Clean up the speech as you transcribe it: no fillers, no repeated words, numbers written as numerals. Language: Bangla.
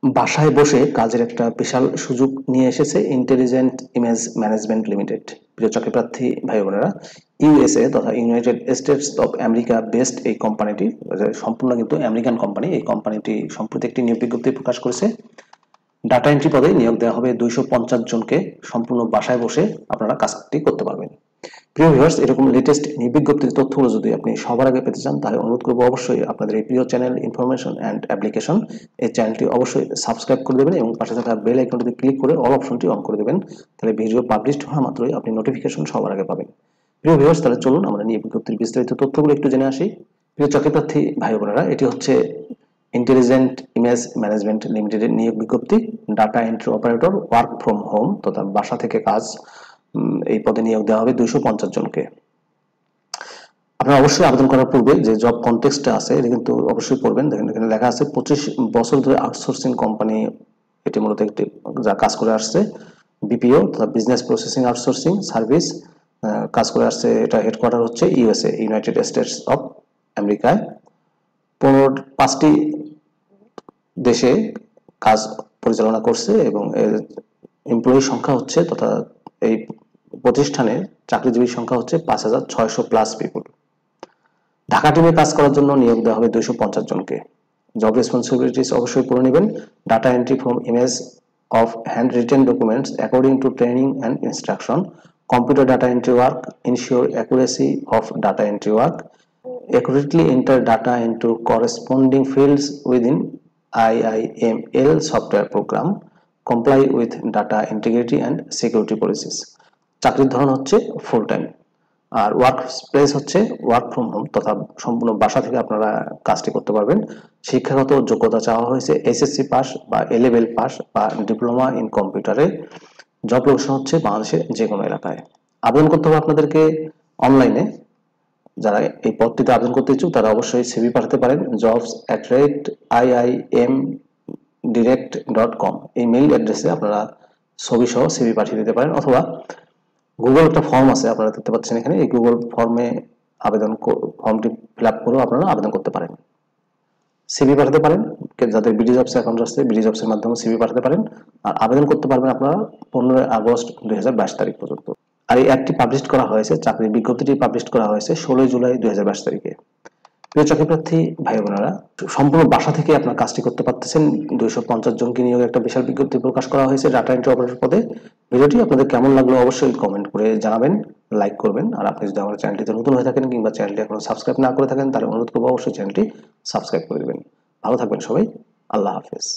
বাসায় বসে কাজের একটা বিশাল সুযোগ নিয়ে এসেছে ইন্টেলিজেন্ট ইমেজ ম্যানেজমেন্ট লিমিটেড। প্রিয় চাকরিপ্রার্থী ভাই বোনেরা, ইউএসএ তথা United states of America based এই কোম্পানিটি সম্পূর্ণ কিন্তু আমেরিকান কোম্পানি। এই কোম্পানিটি সম্প্রতি একটি নিয়োগ বিজ্ঞপ্তি প্রকাশ করেছে। ডাটা এন্ট্রি পদে নিয়োগ দেওয়া হবে 250 জনকে। সম্পূর্ণ বাসায় বসে আপনারা কাজটি করতে পারবেন। প্রিয় ভিউয়ার্স, এরকম লেটেস্ট বিজ্ঞপ্তির তথ্যগুলো যদি আপনি সবার আগে পেতে চান তাহলে অনুরোধ করবো অবশ্যই আপনাদের এই প্রিয় চ্যানেল ইনফরমেশন অ্যান্ড অ্যাপ্লিকেশন এই চ্যানেলটি অবশ্যই সাবস্ক্রাইব করে দেবেন এবং পাশে থাকা বেল আইকনটিতে ক্লিক করে অল অপশনটি অন করে দেবেন। তাহলে ভিডিও পাবলিশ হওয়া মাত্রই আপনি নোটিফিকেশন সবার আগে পাবেন। প্রিয় ভিউয়ার্স, তাহলে চলুন আমরা নিয়োগ বিজ্ঞপ্তির বিস্তারিত তথ্যগুলো একটু জেনে আসি। প্রিয় চাকরিপ্রার্থী ভাই বোনেরা, এটি হচ্ছে ইন্টেলিজেন্ট ইমেজ ম্যানেজমেন্ট লিমিটেডের নিয়োগ বিজ্ঞপ্তি। Data entry operator, work from home তথা বাসা থেকে কাজ, এই পদে নিয়োগ দেওয়া হবে 250 জনকে। আপনারা অবশ্যই আবেদন করার পূর্বে যে জব কনটেক্সটটা আছে এটা কিন্তু অবশ্যই পড়বেন। দেখেন এখানে লেখা আছে 25 বছর ধরে আউটসোর্সিং কোম্পানি এটি মূলত একটি যা কাজ করে আসছে। বিপিও তথা বিজনেস প্রসেসিং আউটসোর্সিং সার্ভিস কাজ করে আসছে। এটা হেডকোয়ার্টার হচ্ছে ইউএসএ, ইউনাইটেড স্টেটস অফ আমেরিকায়। 5টি দেশে কাজ পরিচালনা করছে এবং এর এমপ্লয়ির সংখ্যা হচ্ছে তথা এই প্রতিষ্ঠানে চাকরিজীবীর সংখ্যা হচ্ছে 5600+ পিপল। ঢাকা টিমে কাজ করার জন্য নিয়োগ দেওয়া হবে 250 জনকে। জব রেসপন্সিবিলিটিস অবশ্যই পড়ে নেবেন। Data entry from image of handwritten documents according to training and instruction, computer data entry work, ensure accuracy of data entry work, accurately enter data into corresponding fields within IIML software program, comply with data integrity and security policies. চাকরির ধরন হচ্ছে ফুল টাইম, আর ওয়ার্ক প্লেস হচ্ছে ওয়ার্ক ফ্রম হোম তথা সম্পূর্ণ বাসা থেকে আপনারা কাজটি করতে পারবেন। শিক্ষাগত যোগ্যতা চাওয়া হয়েছে এসএসসি পাস বা এ লেভেল পাস বা ডিপ্লোমা ইন কম্পিউটারে। জব লোকেশন হচ্ছে বাংলাদেশের যে কোনো এলাকায়। আবেদন করতে হবে আপনাদেরকে অনলাইনে। যারা এই পদটিতে আবেদন করতে ইচ্ছুক তারা অবশ্যই সিভি পাঠাতে পারেন jobs@iimdirect.com এই মেইল অ্যাড্রেসে আপনারা ছবি সহ সিভি পাঠিয়ে দিতে পারেন, অথবা গুগল একটা ফর্ম আছে আপনারা দেখতে পাচ্ছেন এখানে, এই গুগল ফর্মে ফর্মটি ফিল আপ করেও আপনারা আবেদন করতে পারেন। সিভি পাঠাতে পারেন, যাদের বিডি জবস অ্যাকাউন্ট আছে বিডি জবসের মাধ্যমে সিভি পাঠাতে পারেন। আর আবেদন করতে পারবেন আপনারা 15 আগস্ট 2022 তারিখ পর্যন্ত। আর এই অ্যাডটি পাবলিশ করা হয়েছে, চাকরির বিজ্ঞপ্তিটি পাবলিশ করা হয়েছে 16 জুলাই 2022 তারিখে। প্রিয় চাকরিপ্রার্থী ভাই বোনেরা, সম্পূর্ণ বাসা থেকে আপনার কাজটি করতে পারতেছেন। 250 জনকে নিয়োগের একটা বিশাল বিজ্ঞপ্তি প্রকাশ করা হয়েছে ডাটা এন্ট্রি অপারেটর পদে। ভিডিওটি আপনাদের কেমন লাগলো অবশ্যই কমেন্ট করে জানাবেন, লাইক করবেন। আর আপনি যদি আমার চ্যানেলটিতে নতুন হয়ে থাকেন কিংবা চ্যানেলটি এখনো সাবস্ক্রাইব না করে থাকেন তাহলে অনুরোধ করবো অবশ্যই চ্যানেলটি সাবস্ক্রাইব করে দেবেন। ভালো থাকবেন সবাই, আল্লাহ হাফেজ।